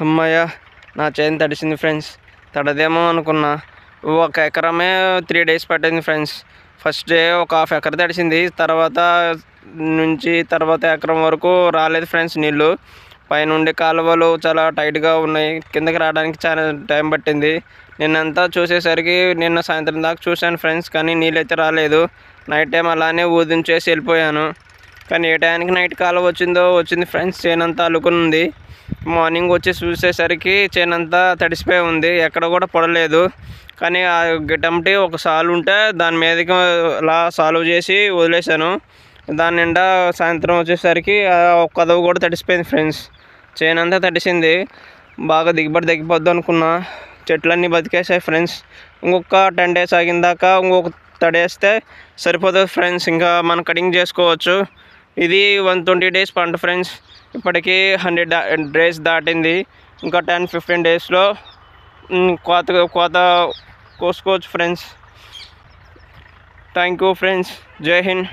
అమ్మయ్య, నా చేను తడిసింది ఫ్రెండ్స్. తడదేమో అనుకున్నా. ఒక ఎకరమే 3 days పట్టింది ఫ్రెండ్స్. ఫస్ట్ డే ఒక హాఫ్ ఎకర్ తడిసింది. తర్వాత ఎకరం వరకు రాలేదు ఫ్రెండ్స్ నీళ్ళు. పైనుండి కాలువలు చాలా టైట్గా ఉన్నాయి. కిందకి రావడానికి చాలా టైం పట్టింది. నిన్నంతా చూసేసరికి నిన్న సాయంత్రం దాకా చూశాను ఫ్రెండ్స్, కానీ నీళ్ళైతే రాలేదు. నైట్ టైం అలానే ఊదించేసి వెళ్ళిపోయాను. కానీ ఏ టైంకి నైట్ కాలువ వచ్చింది ఫ్రెండ్స్. చేనంతా అలుకునుంది. మార్నింగ్ వచ్చి చూసేసరికి చేనంతా తడిసిపోయి ఉంది. ఎక్కడ కూడా పొడలేదు. కానీ ఆ గిట్టంటి ఒక సాలు ఉంటే దాని మీదకి అలా సాల్వ్ చేసి వదిలేశాను. దాని నిండా సాయంత్రం వచ్చేసరికి ఒక కదవు కూడా తడిసిపోయింది ఫ్రెండ్స్. చేనంతా తడిసింది. బాగా దిగుబడి తగ్గిపోద్ది అనుకున్నా. చెట్లన్నీ బతికేసాయి ఫ్రెండ్స్. ఇంకొక 10 days ఆగిన దాకా ఇంకొక తడేస్తే సరిపోతుంది ఫ్రెండ్స్. ఇంకా మనం కటింగ్ చేసుకోవచ్చు. ఇది 120 days పంట ఫ్రెండ్స్. ఇప్పటికీ 100 days దాటింది. ఇంకా 10-15 daysలో కోత కోసుకోవచ్చు ఫ్రెండ్స్. Thank you friends. జై హింద్.